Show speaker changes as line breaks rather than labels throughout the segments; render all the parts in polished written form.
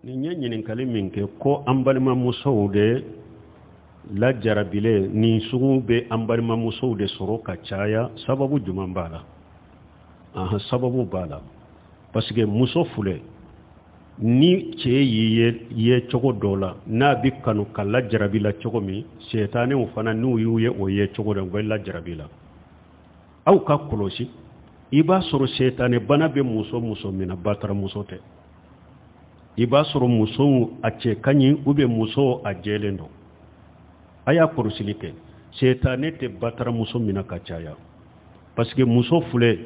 ni ɲɛ ɲininkali min kɛ ko an balimamusow de la jarabile ni sugu bɛ an balimamusow de sɔrɔ ka caya sababu jumɛn b'a la sababu b'a la parce que muso filɛ ni cɛ y'i ye cogo dɔ la n'a bɛ kanu ka la jarabi la cogo min setanɛw fana n'u y'u ye o ye cogo dɔ u bɛ la jarabi la aw ka kɔlɔsi i b'a sɔrɔ setanɛ bana bɛ muso min na batara muso tɛ i b'a sɔrɔ muso a cɛ ka ɲi ou bien muso a jɛlen don a y'a kɔlɔsili kɛ setanɛ tɛ batara muso min na ka caya parce que muso filɛ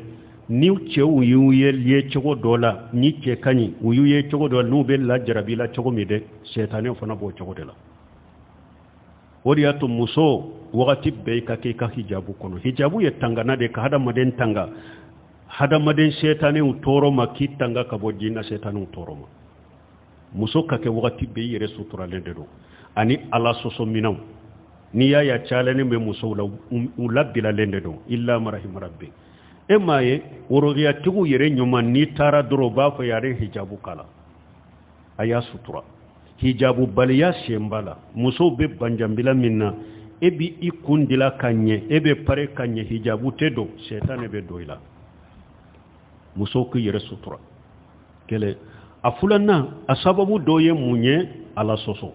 ni cɛw y'u ye cogo dɔ la ni cɛ ka ɲi u y'u ye cogo dɔ la n'u bɛ la jarabi la cogo min dɛ setanɛ fana b'o cogo de la o de y'a to muso wagati bɛɛ i ka kɛ i ka hijabu kɔnɔ hijabu ye tangana de ka hadamaden tanga hadamaden setanɛw tɔɔrɔ ma k'i tanga ka bɔ jinɛ setanɛw tɔɔrɔ ma muso ka kɛ wagati bɛɛ i yɛrɛ suturalen de don ani ala sɔsɔ minɛnw n'i y'a ye a cayalen bɛ musow la u labilalen de don illa marahima rabbi e m'a ye wororiyatigiw yɛrɛ ɲuman n'i taara dɔrɔn u b'a fɔ yare hijabu kala a y'a sutura hijabu baliya sen b'a la musow bɛ banjanbila min na e bi i kun dila ka ɲɛ e bɛ pare ka ɲɛ hijabu tɛ don setanɛ bɛ don i la musow k'i yɛrɛ sutura kɛlɛ a filanan a sababu dɔ ye mun ye ala sɔsɔ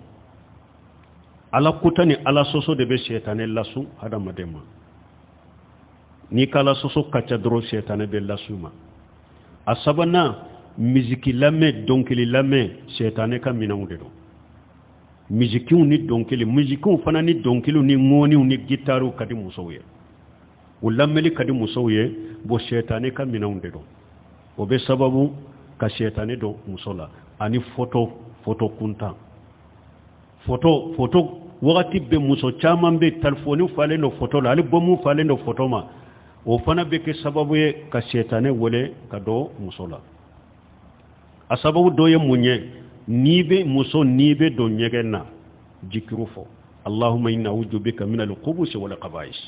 ala kuta ni ala sɔsɔ de bɛ setanɛ lasu hadamaden ma ni kala sɔsɔ ka ca dɔrɔn setanɛ bɛ lasu ma a sabanan miziki lamɛn dɔnkili lamɛn setanɛ ka minɛnw de don mizikiw ni dɔnkili mizikiw fana ni dɔnkiliw ni ŋɔniw ni gitariw ka di musow ye o lamɛnli ka di musow ye bon setanɛ ka minɛnw de don o bɛ sababu ka setanɛ don muso la ani foto kuntan foto wagati bɛ muso caman bɛ telefoni falen don foto la hali bomu falen don foto ma o fana bɛ kɛ sababu ye ka setanɛ wele ka don muso la a sababu dɔ ye mun ye n'i bɛ don ɲɛgɛn na jikiru fɔ allahumma inna a'udhu bika min al-khubuthi wal khaba'is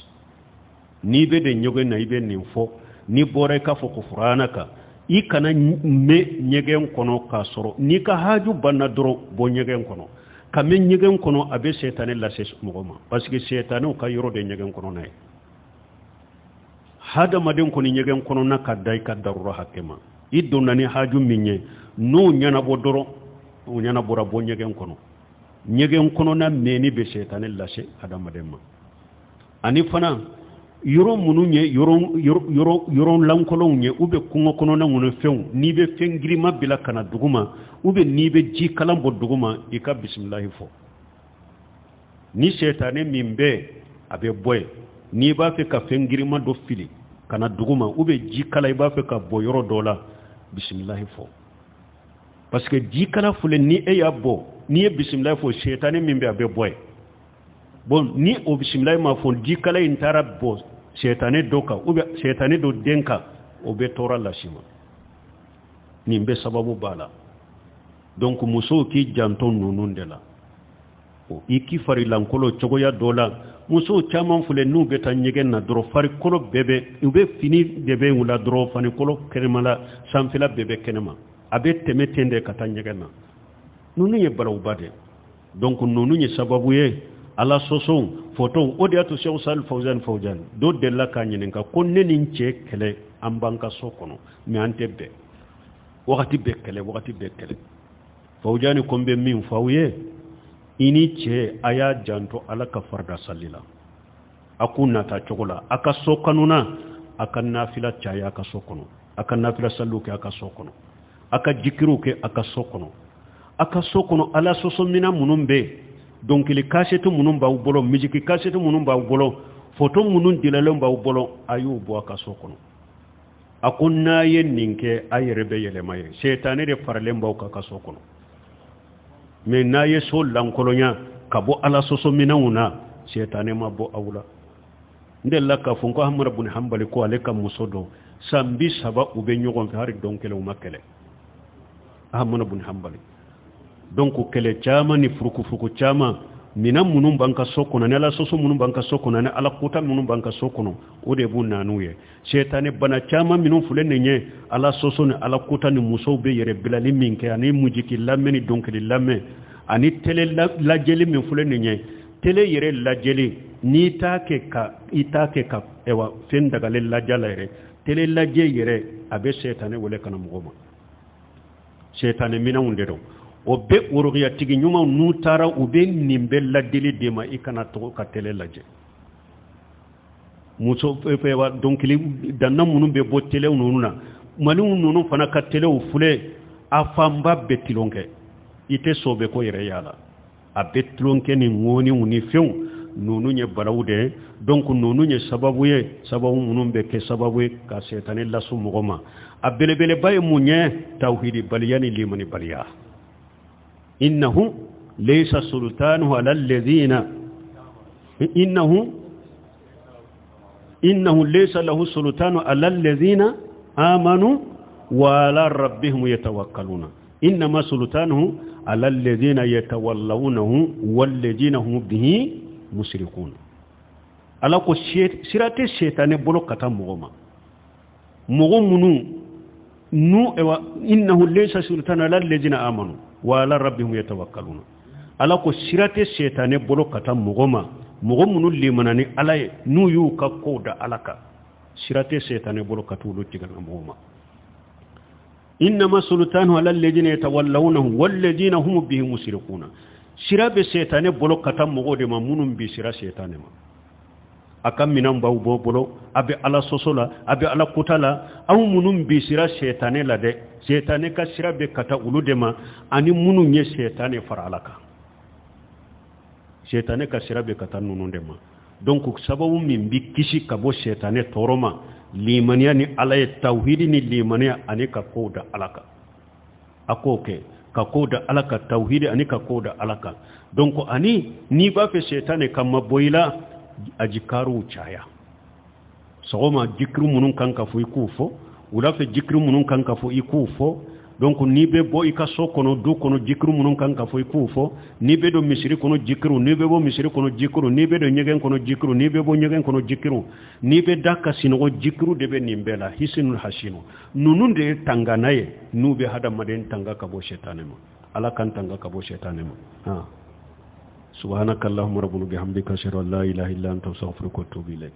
n'i bɛ de ɲɛgɛn na i bɛ nin fɔ n'i bɔra i k'a fɔ kufranaka i kana mɛn ɲɛgɛn kɔnɔ k'a sɔrɔ n'i ka haju banna dɔrɔn bɔ ɲɛgɛn kɔnɔ ka mɛn ɲɛgɛn kɔnɔ a bɛ setanɛ lase mɔgɔ ma parce que setanɛw ka yɔrɔ de ɲɛgɛn kɔnɔna ye hadamaden kɔni ɲɛgɛn kɔnɔna ka da i ka darura hakɛ ma i donna ni haju min ye n'o ɲɛnabɔ dɔrɔn o ɲɛnabɔra bɔ ɲɛgɛn kɔnɔ ɲɛgɛn kɔnɔna mɛnni bɛ setanɛ lase hadamaden ma ani fana yɔrɔ minnu ye yɔrɔ lankolonw ye ou bien kungo kɔnɔna ŋɔnɔ fɛnw n'i bɛ fɛn girima bila ka na dugu ma ou bien n'i bɛ ji kalan bɔ dugu ma i ka bisimilahi fɔ ni setanɛ min bɛ a bɛ bɔ yen n'i b'a fɛ ka fɛn girima dɔ fili ka na dugu ma ou bien ji kala i b'a fɛ ka bɔ yɔrɔ dɔ la bisimilahi fɔ parce que ji kala filɛ ni e y'a bɔ n'i ye bisimilahi fɔ setanɛ min bɛ a bɛ bɔ yen bon ni o bisimilahi ma fɔ ji kala in taara bɔ setanɛ dɔ kan ou bien setanɛ dɔ den kan o bɛ tɔɔrɔ lase ma nin bɛ sababu b'a la donc musow k'i janto ninnu de la i k'i farilankolo cogoya dɔ la musow caman filɛ n'u bɛ taa ɲɛgɛn na dɔrɔn farikolo bɛɛ bɛ u bɛ fini bɛɛ bɛ u la dɔrɔn farikolo kɛnɛma la sanfɛla bɛɛ bɛ kɛnɛma a bɛ tɛmɛ ten de ka taa ɲɛgɛn na ninnu ye balawuba de donc ninnu ye sababu ye ala sɔsɔw fotow o de y'a to Seku Salifu Fawzani dɔ delila k'a ɲininka ko ne ni n cɛ kɛlɛ an b'an ka so kɔnɔ mais an tɛ bɛn wagati bɛɛ kɛlɛ Fawzani ko n bɛ min fɔ aw ye i ni cɛ a y'a janto ala ka farida sali la a k'u nata cogo la a ka so kanuna a ka nafila caya a ka so kɔnɔ a ka nafila saliw kɛ a ka so kɔnɔ a ka jikiriw kɛ a ka so kɔnɔ ala sɔsɔ mina minnu bɛ dɔnkili kaseti minnu b'aw bolo misiki kaseti minnu b'aw bolo foto minnu dilalen b'aw bolo a y'o bɔ a ka so kɔnɔ a ko n'a ye nin kɛ a yɛrɛ bɛ yɛlɛma ye setanɛ de faralen b'aw ka so kɔnɔ mais n'a ye so lankolonya ka bɔ ala sɔsɔ minɛnw na setanɛ ma bɔ aw la n delila k'a fɔ ko Ahmadu bun Hanbali ko ale ka muso dɔ san 30 u bɛ ɲɔgɔn fɛ hari dɔn kelen u ma kɛlɛ Ahmadu bun Hanbali donc kɛlɛ caman ni furukufuruku caman mina munun banka sokono ne ala soso munun banka sokono ne ala kuta munun banka sokono o de bu nanu ye shetane bana chama minun fulen ne nye ala soso ne ala kuta ni muso be yere bilali minke ani mujiki lamme ni donkili lamme ani tele lajeli min fulen ne nye tele yere lajeli ni take ka itake ka ewa fen daga le lajala yere tele laje yere abe shetane wole kana mugoma shetane mina undero o be woroya tigi nyuma nu tara o be nimbe ladili dema ikana to ka tele laje muso fe wa donc li danna munun be bo tele nununa mali nunu fana ka tele o fule afamba betilonke ite sobe ko yere yala a betilonke ni ngoni uni few nunu nye balawde donc nunu nye sababu munun be ke sababu ka setane lasu mugoma a belebele baye munye tawhidi baliyani limani baliya إنه ليس سلطانه على الذين إنه ليس له سلطان على الذين آمنوا وعلى ربهم يتوكلون إنما سلطانه على الذين يتولونه والذين هم به مشركون على كل سيرة الشيطان بلو كتام مغمنو نو إنه ليس سلطان على الذين آمنوا وعلى ربهم يتوكلون على كو سيرته شيطان بولو كتا مغوما مغومنو لمناني على نو يو كودا علكا سيرته شيطان بولو كتولو تيغنا مغوما انما سلطانه على الذين يتولونه والذين هم به مشركون سيرابه شيطان بولو كتا مغودي ما منون بي سيرا شيطان ما akam minan baw bo bolo abe ala sosola abe ala kutala aw munum bi sira shaytane la de shaytane ka sira be kata uludema ani munu nye shaytane faralaka shaytane ka sira be kata nunundema donc sababu min bi kisi kabo shaytane toroma limaniya ni ala tawhidi ni limaniya ani ka koda alaka akoke ka koda alaka tawhidi ani ka koda alaka donc ani ni ba fe shaytane kama boila ajikaru chaya sogoma jikru munun kanka fu ikufo ula fe jikru munun kanka fu ikufo donc ni be bo ikaso kono du kono jikru munun kanka fu ikufo ni be do misiri kono jikru ni be bo misiri kono jikru ni be do nyegen kono jikru ni be bo nyegen kono jikru ni be daka sino jikru de be nimbela hisinul hashino nununde tanganaye nube hada maden tanga kabo shetanema ala kan tanga kabo shetanema ha سبحانك اللهم ربنا بحمدك اشهد ان لا اله الا انت استغفرك واتوب اليك